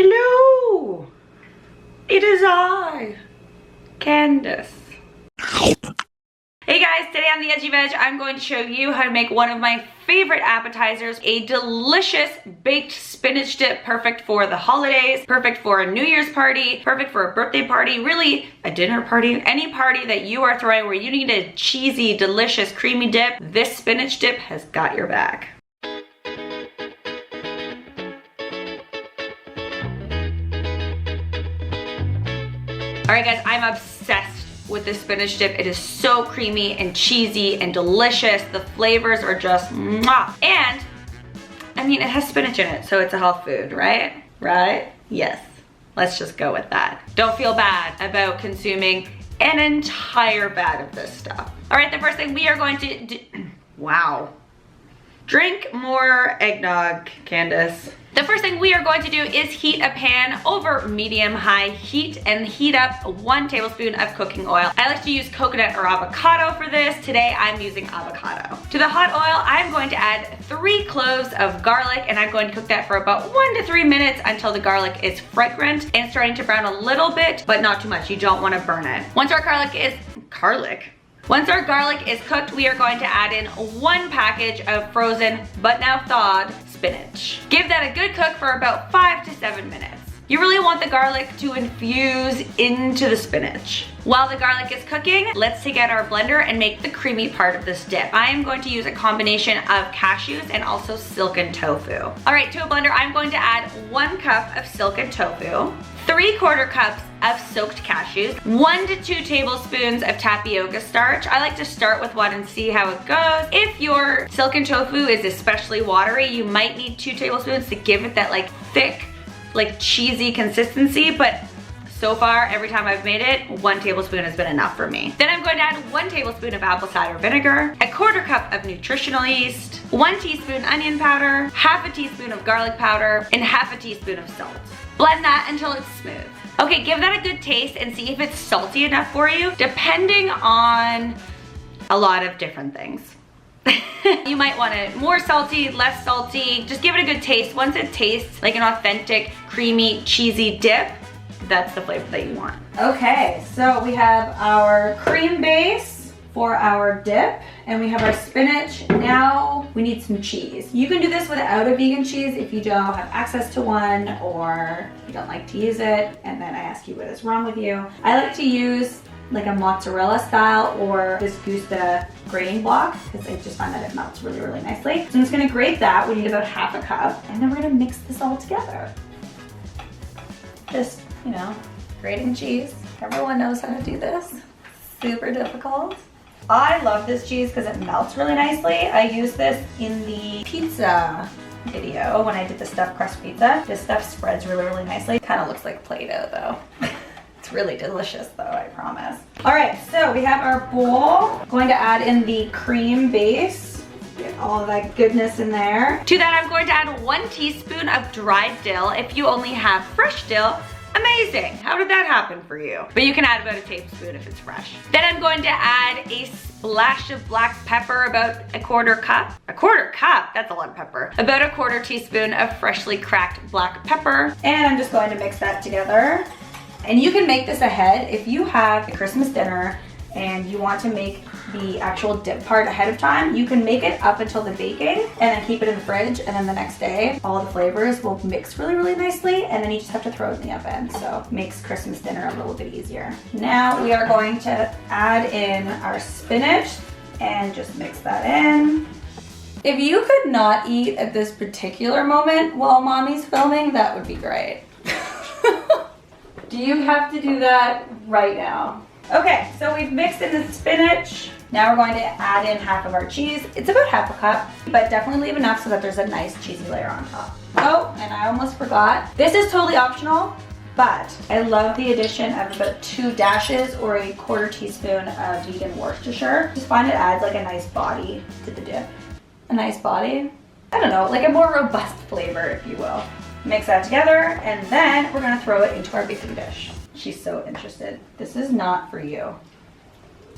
Hello! It is I, Candace. Hey guys, today on the Edgy Veg, I'm going to show you how to make one of my favorite appetizers, a delicious baked spinach dip, perfect for the holidays, perfect for a New Year's party, perfect for a birthday party, really a dinner party, any party that you are throwing where you need a cheesy, delicious, creamy dip. This spinach dip has got your back. All right guys, I'm obsessed with this spinach dip. It is so creamy and cheesy and delicious. The flavors are just mwah. And I mean, it has spinach in it, so it's a health food, right? Right? Yes. Let's just go with that. Don't feel bad about consuming an entire bag of this stuff. All right, the first thing we are going to do, wow. Drink more eggnog, Candace. The first thing we are going to do is heat a pan over medium-high heat and heat up 1 tablespoon of cooking oil. I like to use coconut or avocado for this. Today I'm using avocado. To the hot oil, I'm going to add 3 cloves of garlic, and I'm going to cook that for about 1 to 3 minutes until the garlic is fragrant and starting to brown a little bit, but not too much. You don't want to burn it. Once our garlic is cooked, we are going to add in 1 package of frozen but now thawed spinach. Give that a good cook for about 5 to 7 minutes. You really want the garlic to infuse into the spinach. While the garlic is cooking, let's take out our blender and make the creamy part of this dip. I am going to use a combination of cashews and also silken tofu. All right, to a blender, I'm going to add 1 cup of silken tofu, 3/4 cups of soaked cashews, 1 to 2 tablespoons of tapioca starch. I like to start with 1 and see how it goes. If your silken tofu is especially watery, you might need 2 tablespoons to give it that like thick, like cheesy consistency, but so far, every time I've made it, 1 tablespoon has been enough for me. Then I'm going to add 1 tablespoon of apple cider vinegar, 1/4 cup of nutritional yeast, 1 teaspoon onion powder, 1/2 teaspoon of garlic powder, and 1/2 teaspoon of salt. Blend that until it's smooth. Okay, give that a good taste and see if it's salty enough for you, depending on a lot of different things. You might want it more salty, less salty. Just give it a good taste. Once it tastes like an authentic, creamy, cheesy dip, that's the flavor that you want. Okay, so we have our cream base for our dip, and we have our spinach. Now we need some cheese. You can do this without a vegan cheese if you don't have access to one or you don't like to use it, and then I ask you what is wrong with you. I like to use like a mozzarella style or this Gusta grating block because I just find that it melts really, really nicely. So I'm just gonna grate that. We need about 1/2 cup, and then we're gonna mix this all together. Just, you know, grating cheese. Everyone knows how to do this. Super difficult. I love this cheese because it melts really nicely. I used this in the pizza video when I did the stuffed crust pizza. This stuff spreads really, really nicely. Kind of looks like Play-Doh though. It's really delicious though, I promise. All right, so we have our bowl. Going to add in the cream base. Get all of that goodness in there. To that, I'm going to add 1 teaspoon of dried dill. If you only have fresh dill, amazing. How did that happen for you? But you can add about 1 tablespoon if it's fresh. Then I'm going to add a splash of black pepper, about 1/4 cup. 1/4 cup? That's a lot of pepper. About 1/4 teaspoon of freshly cracked black pepper. And I'm just going to mix that together. And you can make this ahead if you have a Christmas dinner and you want to make the actual dip part ahead of time. You can make it up until the baking and then keep it in the fridge, and then the next day all the flavors will mix really, really nicely, and then you just have to throw it in the oven. So it makes Christmas dinner a little bit easier. Now we are going to add in our spinach and just mix that in. If you could not eat at this particular moment while mommy's filming, that would be great. Do you have to do that right now? Okay, so we've mixed in the spinach. Now we're going to add in 1/2 of our cheese. It's about 1/2 cup, but definitely leave enough so that there's a nice cheesy layer on top. Oh, and I almost forgot. This is totally optional, but I love the addition of about 2 dashes or 1/4 teaspoon of vegan Worcestershire. Just find it adds like a nice body to the dip. A nice body? I don't know, like a more robust flavor, if you will. Mix that together, and then we're gonna throw it into our baking dish. She's so interested. This is not for you.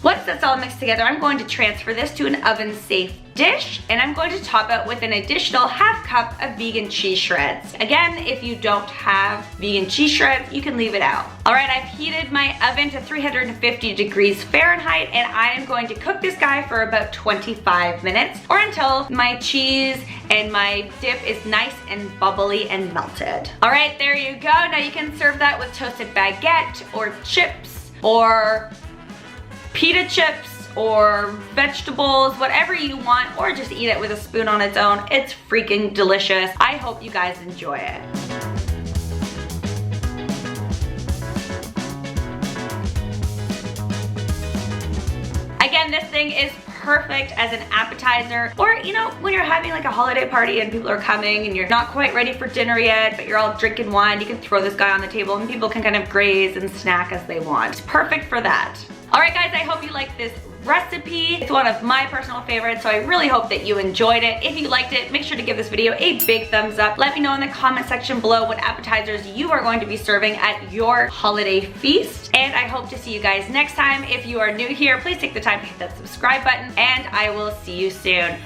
Once that's all mixed together, I'm going to transfer this to an oven-safe dish, and I'm going to top it with an additional half cup of vegan cheese shreds. Again, if you don't have vegan cheese shreds, you can leave it out. All right, I've heated my oven to 350 degrees Fahrenheit, and I am going to cook this guy for about 25 minutes or until my cheese and my dip is nice and bubbly and melted. All right, there you go. Now you can serve that with toasted baguette or chips or pita chips or vegetables, whatever you want, or just eat it with a spoon on its own. It's freaking delicious. I hope you guys enjoy it. Again, this thing is perfect as an appetizer, or you know, when you're having like a holiday party and people are coming and you're not quite ready for dinner yet, but you're all drinking wine, you can throw this guy on the table and people can kind of graze and snack as they want. It's perfect for that. All right guys, I hope you like this recipe. It's one of my personal favorites, so I really hope that you enjoyed it. If you liked it, make sure to give this video a big thumbs up. Let me know in the comment section below what appetizers you are going to be serving at your holiday feast. And I hope to see you guys next time. If you are new here, please take the time to hit that subscribe button, and I will see you soon.